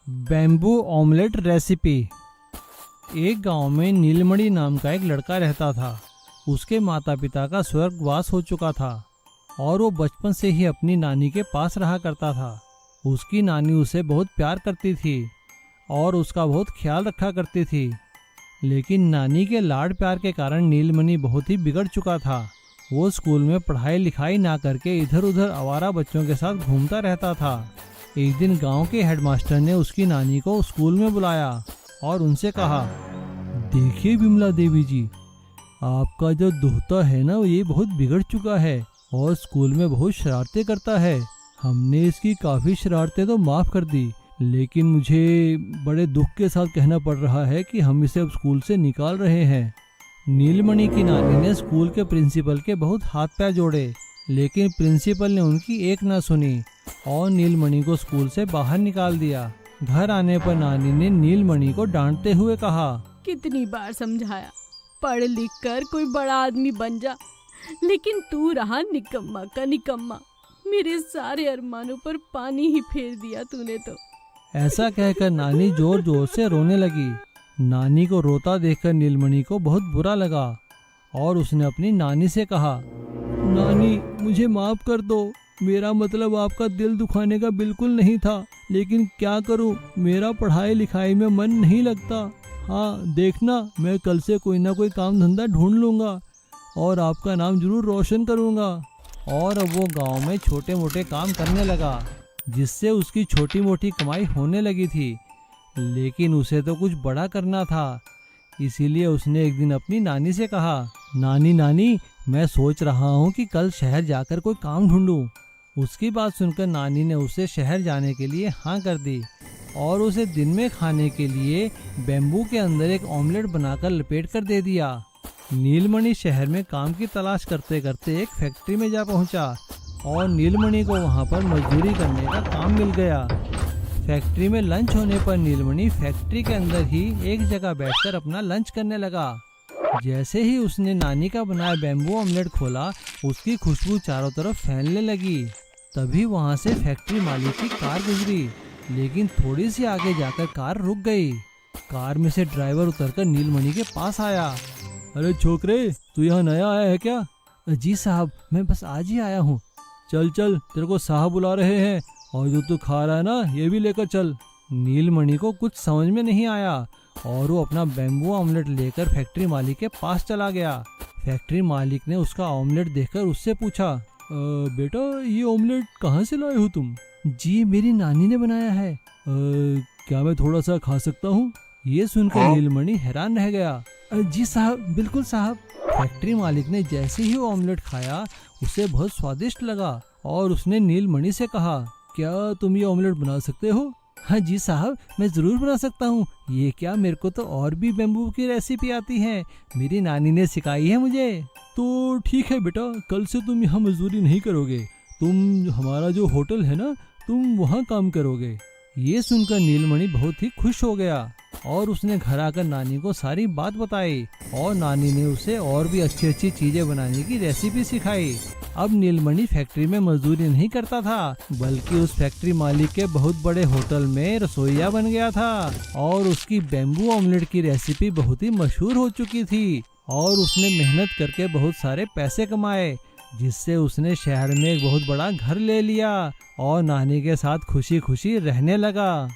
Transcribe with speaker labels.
Speaker 1: Bamboo omelette recipe. एक गांव में नीलमणि नाम का एक लड़का रहता था। उसके माता पिता का स्वर्गवास हो चुका था और वो बचपन से ही अपनी नानी के पास रहा करता था। उसकी नानी उसे बहुत प्यार करती थी और उसका बहुत ख्याल रखा करती थी। लेकिन नानी के लाड प्यार के कारण नीलमणि बहुत ही बिगड़ चुका था। वो स्कूल में पढ़ाई लिखाई ना करके इधर उधर आवारा बच्चों के साथ घूमता रहता था। एक दिन गांव के हेडमास्टर ने उसकी नानी को स्कूल में बुलाया और उनसे कहा, देखिए विमला देवी जी, आपका जो दोहता है ना, ये बहुत बिगड़ चुका है और स्कूल में बहुत शरारतें करता है। हमने इसकी काफ़ी शरारतें तो माफ़ कर दी, लेकिन मुझे बड़े दुख के साथ कहना पड़ रहा है कि हम इसे अब स्कूल से निकाल रहे हैं। नीलमणि की नानी ने स्कूल के प्रिंसिपल के बहुत हाथ पैर जोड़े, लेकिन प्रिंसिपल ने उनकी एक ना सुनी और नीलमणि को स्कूल से बाहर निकाल दिया। घर आने पर नानी ने नीलमणि को डांटते हुए कहा,
Speaker 2: कितनी बार समझाया, पढ़ लिख कर कोई बड़ा आदमी बन जा, लेकिन तू रहा निकम्मा का निकम्मा। मेरे सारे अरमानों पर पानी ही फेर दिया तूने तो।
Speaker 1: ऐसा कहकर नानी जोर जोर से रोने लगी। नानी को रोता देखकर नीलमणि को बहुत बुरा लगा और उसने अपनी नानी से कहा, नानी मुझे माफ़ कर दो, मेरा मतलब आपका दिल दुखाने का बिल्कुल नहीं था, लेकिन क्या करूं, मेरा पढ़ाई लिखाई में मन नहीं लगता। हाँ देखना, मैं कल से कोई ना कोई काम धंधा ढूंढ लूँगा और आपका नाम जरूर रोशन करूँगा। और अब वो गांव में छोटे मोटे काम करने लगा, जिससे उसकी छोटी मोटी कमाई होने लगी थी। लेकिन उसे तो कुछ बड़ा करना था, इसीलिए उसने एक दिन अपनी नानी से कहा, नानी नानी मैं सोच रहा हूँ कि कल शहर जाकर कोई काम ढूंढूं। उसकी बात सुनकर नानी ने उसे शहर जाने के लिए हाँ कर दी और उसे दिन में खाने के लिए बैम्बू के अंदर एक ऑमलेट बनाकर लपेट कर दे दिया। नीलमणि शहर में काम की तलाश करते करते एक फैक्ट्री में जा पहुंचा और नीलमणि को वहां पर मजदूरी करने का काम मिल गया। फैक्ट्री में लंच होने पर नीलमणि फैक्ट्री के अंदर ही एक जगह बैठकर अपना लंच करने लगा। जैसे ही उसने नानी का बनाया बैम्बू ऑमलेट खोला, उसकी खुशबू चारों तरफ फैलने लगी। तभी वहां से फैक्ट्री मालिक की कार गुजरी, लेकिन थोड़ी सी आगे जाकर कार रुक गई। कार में से ड्राइवर उतरकर नीलमणि के पास आया। अरे छोकरे, तू यहाँ नया आया है क्या? जी साहब, मैं बस आज ही आया हूँ। चल चल, तेरे को साहब बुला रहे हैं और जो तू खा रहा है ना, ये भी लेकर चल। नीलमणि को कुछ समझ में नहीं आया और वो अपना बैम्बू ऑमलेट लेकर फैक्ट्री मालिक के पास चला गया। फैक्ट्री मालिक ने उसका ऑमलेट देखकर उससे पूछा, बेटा ये ऑमलेट कहाँ से लाए हो तुम? जी मेरी नानी ने बनाया है। क्या मैं थोड़ा सा खा सकता हूँ? ये सुनकर नीलमणि हैरान रह गया। जी साहब, बिल्कुल साहब। फैक्ट्री मालिक ने जैसे ही वो ऑमलेट खाया, उसे बहुत स्वादिष्ट लगा और उसने नीलमणि से कहा, क्या तुम ये ऑमलेट बना सकते हो? हाँ जी साहब, मैं ज़रूर बना सकता हूँ। ये क्या, मेरे को तो और भी बैम्बू की रेसिपी आती है, मेरी नानी ने सिखाई है मुझे। तो ठीक है बेटा, कल से तुम यहाँ मजदूरी नहीं करोगे, तुम हमारा जो होटल है ना, तुम वहाँ काम करोगे। ये सुनकर नीलमणि बहुत ही खुश हो गया और उसने घर आकर नानी को सारी बात बताई और नानी ने उसे और भी अच्छी अच्छी चीजें बनाने की रेसिपी सिखाई। अब नीलमणि फैक्ट्री में मजदूरी नहीं करता था, बल्कि उस फैक्ट्री मालिक के बहुत बड़े होटल में रसोइया बन गया था और उसकी बैम्बू ऑमलेट की रेसिपी बहुत ही मशहूर हो चुकी थी और उसने मेहनत करके बहुत सारे पैसे कमाए, जिससे उसने शहर में एक बहुत बड़ा घर ले लिया और नानी के साथ खुशी खुशी रहने लगा।